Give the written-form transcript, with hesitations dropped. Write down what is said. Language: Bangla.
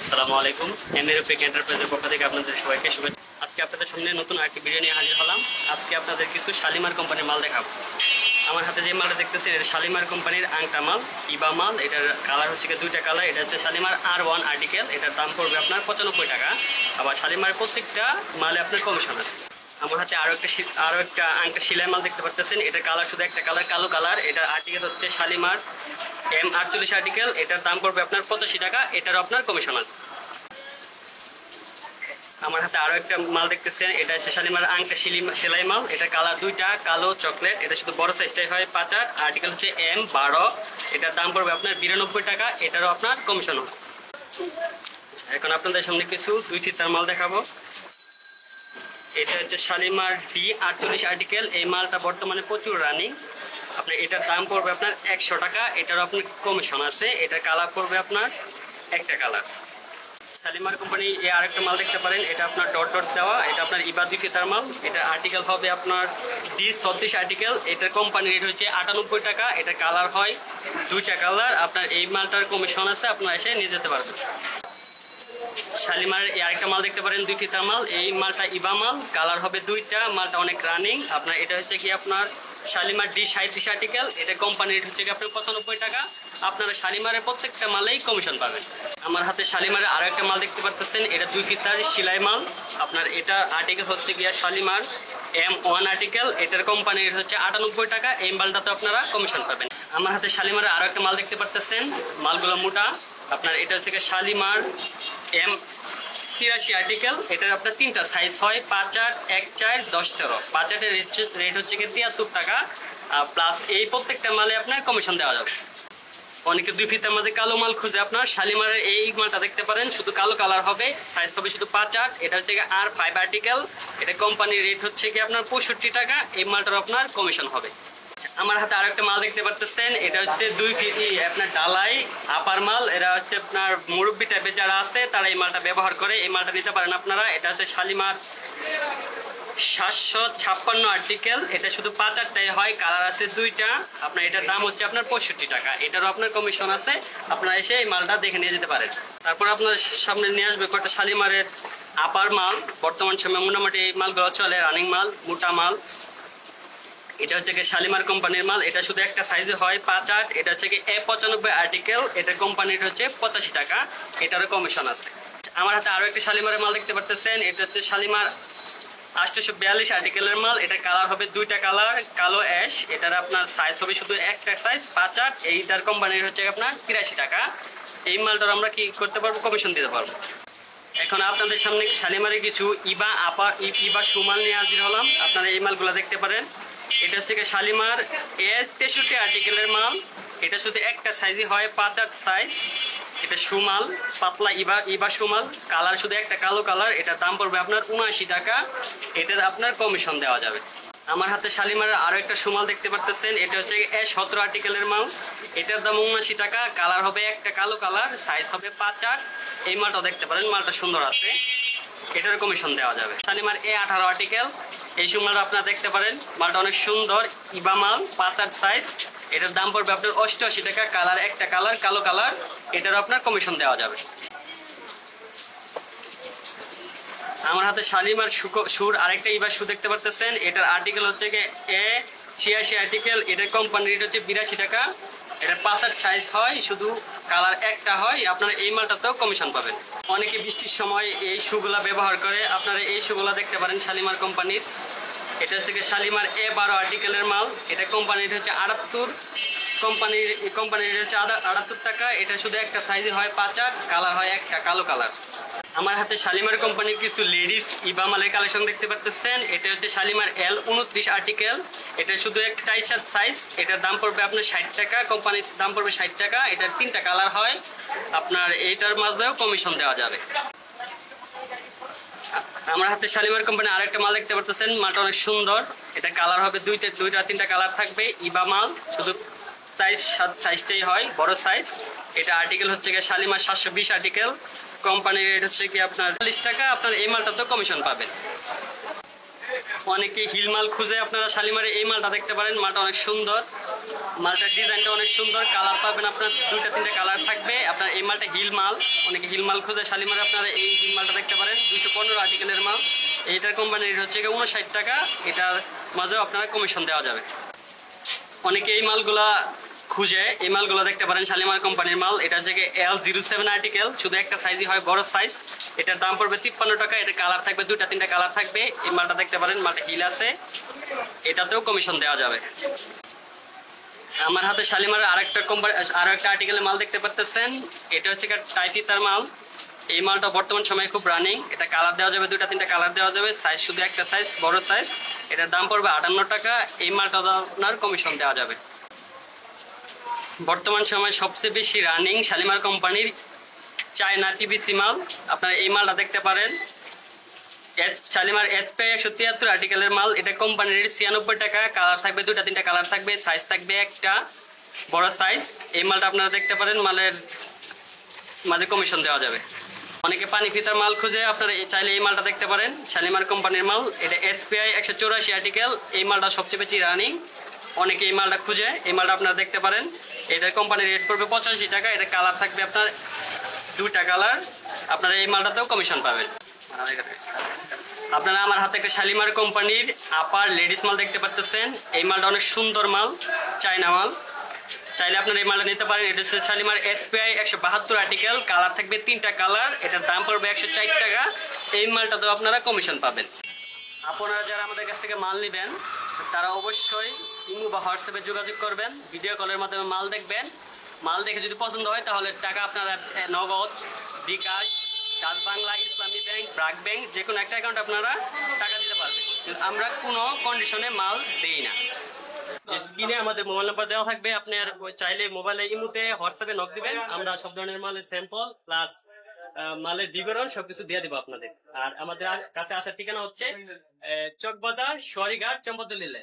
আসসালামু আলাইকুম। এমএরএফিক এন্টারপ্রাইজের পক্ষ থেকে আপনাদের সবাইকে শুভেচ্ছা। আজকে আপনাদের সামনে নতুন আরেকটি ভিডিও নিয়ে হাজির হলাম। আজকে আপনাদের কিছু শালিমার কোম্পানির মাল দেখাবো। আমার হাতে যে মালটা দেখতেছেন এটা শালিমার কোম্পানির আংটা মাল, ইবা মাল। এটার কালার হচ্ছে দুইটা কালার। এটা হচ্ছে শালিমার R1 আর্টিকেল। এটার দাম পড়বে আপনার 95 টাকা। আবার শালিমার প্রত্যেকটা মালে আপনার কমিশন আছে। আমার হাতে আরো একটা আংটা সেলাই মাল দেখতে পাচ্ছেন। এটার কালার শুধু একটা কালার, কালো কালার। এটার আর্টিকেল হচ্ছে শালিমার M48 আর্টিকেল। এটার দাম পড়বে আপনার 85 টাকা। এটারও আপনার কমিশন আছে। আমার হাতে আরো একটা মাল দেখতেছেন, এটা হচ্ছে শালিমার আংটা সেলাই মাল। এটা কালার দুইটা, কালো চকলেট। এটা শুধু বড় সাইজটাই হয় 5 আর্টিকেল হচ্ছে M12। এটার দাম পড়বে আপনার 92 টাকা। এটারও আপনার কমিশন হবে। এখন আপনাদের সামনে কিছু দুই ফিতার মাল দেখাবো। এটা হচ্ছে শালিমার D48 আর্টিকেল। এই মালটা বর্তমানে প্রচুর রানিং। আপনার এটার দাম পড়বে আপনার 100 টাকা। এটারও আপনার কমিশন আছে। এটার কালার পড়বে আপনার একটা কালার। শালিমার কোম্পানি আরেকটা মাল দেখতে পারেন, এটা আপনার ডট ডট দেওয়া। এটা আপনার ইবা 2 ফিতার মাল। এটা আর্টিকেল হবে আপনার D36 আর্টিকেল। এটার কোম্পানি রেট হচ্ছে 98 টাকা। এটা কালার হয় দুইটা কালার। আপনার এই মালটার কমিশন আছে, আপনারা এসে নিয়ে যেতে পারবেন। শালিমার আরেকটা মাল দেখতে পারেন, 2 ফিতার মাল। এই মালটা ইবা মাল, কালার হবে দুইটা। মালটা অনেক রানিং। আপনার এটা হচ্ছে কি আপনার শালিমার D37 আর্টিকেল। এটা কোম্পানির রেট হচ্ছে কি আপনার 95 টাকা। আপনারা শালিমারের প্রত্যেকটা মালেই কমিশন পাবেন। আমার হাতে শালিমারের আরো একটা মাল দেখতে পাচ্ছেন, এটা 2 ফিতার সেলাই মাল। আপনার এটা আর্টিকেল হচ্ছে গিয়া শালিমার M1 আর্টিকেল। এটার কোম্পানির রেট হচ্ছে 98 টাকা। এই মালটাতে আপনারা কমিশন পাবেন। আমার হাতে শালিমারের আরো একটা মাল দেখতে পাচ্ছেন, মালগুলো মোটা। আপনার এটা হচ্ছে শালিমার M83 আর্টিকেল। এটার আপনার তিনটা সাইজ হয়, 5 8, 1 4, 10 13। 5 8 এর রেট হচ্ছে 73 টাকা প্লাস। এই প্রত্যেকটা মালে আপনার কমিশন দেওয়া যাবে। অনেকে 2 ফিতার মধ্যে কালো মাল খুঁজে আপনার শালিমারের এই মালটা দেখতে পারেন, শুধু কালো কালার হবে, সাইজ হবে শুধু 5 8। এটা হচ্ছে R5 আর্টিকেল। এটা কোম্পানির রেট হচ্ছে কি আপনার 65 টাকা। এই মালটার আপনার কমিশন হবে। আমার হাতে আরো একটা মাল দেখতে পাচ্ছেন, এটা হচ্ছে 2 ফিট আপনার ডালাই আপার মাল। এটা হচ্ছে আপনার মুরব্বি টাইপের যারা আছে তারা এই মালটা ব্যবহার করে। এই মালটা নিতে পারেন আপনারা। এটা হচ্ছে শালিমার 756 আর্টিকেল। এটা শুধু 5 8টাই হয়, কালার আছে দুইটা। আপনার এটার দাম হচ্ছে আপনার 65 টাকা। এটারও আপনার কমিশন আছে। আপনারা এসে এই মালটা দেখে নিয়ে যেতে পারেন। তারপর আপনার সামনে নিয়ে আসবে কয়েকটা শালিমারের আপার মাল। বর্তমান সময় মোটামুটি এই মালগুলো চলে, রানিং মাল, মোটা মাল। এটা হচ্ছে শালিমার কোম্পানির মাল। এটা শুধু একটা সাইজে হয়, 5 8। এটা হচ্ছে A95 আর্টিকেল। এটা কোম্পানির হচ্ছে 85 টাকা। এটারও কমিশন আছে। আমার হাতে আরো একটা শালিমারের মাল দেখতে পাচ্ছেন, এটা হচ্ছে শালিমার 842 আর্টিকেলের মাল। এটা কালার হবে দুইটা কালার, কালো অ্যাশ। এটার আপনার সাইজ হবে শুধু একটা সাইজ, 5 8। এইটার কোম্পানির হচ্ছে আপনার 83 টাকা। এই মালটার আমরা কি করতে পারবো, কমিশন দিতে পারবো। এখন আপনাদের সামনে শালিমারে কিছু ইবা সুমাল নিয়ে হাজির হলাম। আপনারা এই মালগুলো দেখতে পারেন। এটা হচ্ছে শালিমার A63 আর্টিকেলের মাল। এটা শুধু একটা সাইজই হয়, 5 8 সাইজ। এটা সুমাল, পাতলা ইবা সুমাল। কালার শুধু একটা কালো কালার। এটার দাম পড়বে আপনার 79 টাকা। এটার আপনার কমিশন দেওয়া যাবে। আমার হাতে শালিমারের আরো একটা সুমাল দেখতে পাচ্ছেন, এটা হচ্ছে A17 আর্টিকেলের মাল। এটার দাম 79 টাকা। কালার হবে একটা কালো কালার, সাইজ হবে 5 8। এই মালটা দেখতে পারেন, মালটা সুন্দর আছে। এটার কমিশন দেওয়া যাবে। Shalimar A18 article. এই সুমালটা আপনারা দেখতে পারেন, মালটা অনেক সুন্দর, ইবা মাল, 5 8 সাইজ। এটার দাম পড়বে আপনার 88 টাকা। কালার একটা কালার, কালো কালার। এটার আপনার কমিশন দেওয়া যাবে। আমার হাতে শালিমার সুর আরেকটা ইবা শু দেখতে পারতেছেন। এটার আর্টিকেল হচ্ছে A86 আর্টিকেল। এটার কোম্পানি রেট হচ্ছে 82 টাকা। এটা 5 8 সাইজ হয়, শুধু কালার একটা হয়। আপনারা এই মালটাতেও কমিশন পাবেন। অনেকে বৃষ্টির সময় এই শুগুলা ব্যবহার করে। আপনারা এই শুগুলা দেখতে পারেন শালিমার কোম্পানির। এটা হচ্ছে শালিমার A12 আর্টিকেলের মাল। এটা কোম্পানির হচ্ছে 78। কোম্পানির হচ্ছে 78 টাকা। এটা শুধু একটা সাইজে হয়, 5 8। কালার হয় একটা কালো কালার। আমার হাতে শালিমার কোম্পানির কিছু লেডিস ইবা মালের কালেকশন দেখতে পাচ্ছেন। এটা হচ্ছে শালিমার L29 আর্টিকেল। এটা শুধু একটা 4 সাইজ। এটার দাম পড়বে আপনার 60 টাকা। কোম্পানির দাম পড়বে 60 টাকা। এটার 3টা কালার হয়। আপনার এইটার মাঝেও কমিশন দেওয়া যাবে। আমার হাতে শালিমার কোম্পানি আরেকটা মাল দেখতে পাচ্ছেন, মালটা অনেক সুন্দর। এটা কালার হবে দুইটা 3টা কালার থাকবে। ইবা মাল, শুধু সাইজটাই হয়, বড় সাইজ। এটা আর্টিকেল হচ্ছে শালিমার 720 আর্টিকেল। কোম্পানির রেট হচ্ছে কি আপনার 40 টাকা। আপনার এই মালটাতেও কমিশন পাবেন। অনেকে হিল মাল খুঁজে আপনারা শালিমারে এই মালটা দেখতে পারেন, মালটা অনেক সুন্দর। মালটার ডিজাইনটা অনেক সুন্দর, কালার পাবেন আপনার 2-3টা কালার থাকবে। আপনার এই মালটা হিল মাল, অনেকে হিল মাল খুঁজে শালিমারে, আপনারা এই হিল মালটা দেখতে পারেন। 215 আর্টিকেলের মাল। এইটার কোম্পানির রেট হচ্ছে 59 টাকা। এটার মাঝেও আপনারা কমিশন দেওয়া যাবে। অনেকে এই মালগুলা খুঁজে, এই মালগুলো দেখতে পারেন শালিমার কোম্পানির মাল। এটা হচ্ছে L07 আর্টিকেল, শুধু একটা সাইজই হয়, বড় সাইজ। এটার দাম পড়বে 53 টাকা। এটা কালার থাকবে 2-3টা কালার থাকবে। এই মালটা দেখতে পারেন, মালটা হিল আছে, এটাতেও কমিশন দেওয়া যাবে। আমার হাতে শালিমারের আরেকটা কোম্পানি, আরো একটা আর্টিকেলের মাল দেখতে পারতেছেন। এটা হচ্ছে টাইপিতার মাল। এই মালটা বর্তমান সময়ে খুব রানিং। এটা কালার দেওয়া যাবে, 2-3টা কালার দেওয়া যাবে। সাইজ শুধু একটা সাইজ, বড় সাইজ। এটার দাম পড়বে 58 টাকা। এই মালটা আপনার কমিশন দেওয়া যাবে। বর্তমান সময়ে সবচেয়ে বেশি রানিং শালিমার কোম্পানির চায়না টিবিসি মাল, আপনারা এই মালটা দেখতে পারেন। শালিমার SP 173 আর্টিকেলের মাল। এটা কোম্পানির 96 টাকা। কালার থাকবে 2-3টা কালার থাকবে। সাইজ থাকবে একটা, বড় সাইজ। এই মালটা আপনারা দেখতে পারেন, মালের মাঝে কমিশন দেওয়া যাবে। অনেকে পানি ফিতার মাল খুঁজে, আপনারা চাইলে এই মালটা দেখতে পারেন, শালিমার কোম্পানির মাল। এটা SPI 184 আর্টিকেল। এই মালটা সবচেয়ে বেশি রানিং। অনেকে এই মালটা খুঁজে, এই মালটা আপনারা দেখতে পারেন। এটার কোম্পানির রেট পড়বে 85 টাকা। এটা কালার থাকবে আপনার 2টা কালার। আপনারা এই মালটাতেও কমিশন পাবেন। আপনারা আমার হাতে একটা শালিমার কোম্পানির আপার লেডিস মাল দেখতে পাচ্ছেন। এই মালটা অনেক সুন্দর মাল, চায়না মাল। চাইলে আপনারা এই মালটা নিতে পারেন। এটা হচ্ছে শালিমার SPI 172 আর্টিকেল। কালার থাকবে 3টা কালার। এটার দাম পড়বে 104 টাকা। এই মালটাতেও আপনারা কমিশন পাবেন। আপনারা যারা আমাদের কাছ থেকে মাল নেবেন, তারা অবশ্যই ইমো বা হোয়াটসঅ্যাপে যোগাযোগ করবেন। ভিডিও কলের মাধ্যমে মাল দেখবেন। মাল দেখে যদি পছন্দ হয়, তাহলে টাকা আপনারা নগদ, বিকাশ, ডাচ বাংলা, ইসলামী ব্যাংক, ব্র্যাক ব্যাংক, যে কোনো একটা অ্যাকাউন্ট আপনারা টাকা দিতে পারবেন। কিন্তু আমরা কোনো কন্ডিশনে মাল দেই না। স্ক্রিনে আমাদের মোবাইল নাম্বার দেওয়া থাকবে। আপনি আর চাইলে মোবাইলে ইমোতে, হোয়াটসঅ্যাপে নক দিবেন। আমরা সব ধরনের মালের স্যাম্পল প্লাস মালের বিবরণ সবকিছু দিয়ে দিব আপনাদের। আর আমাদের কাছে আসার ঠিকানা হচ্ছে চকবাজার, সোয়ারিঘাট, চম্পাদলিলে।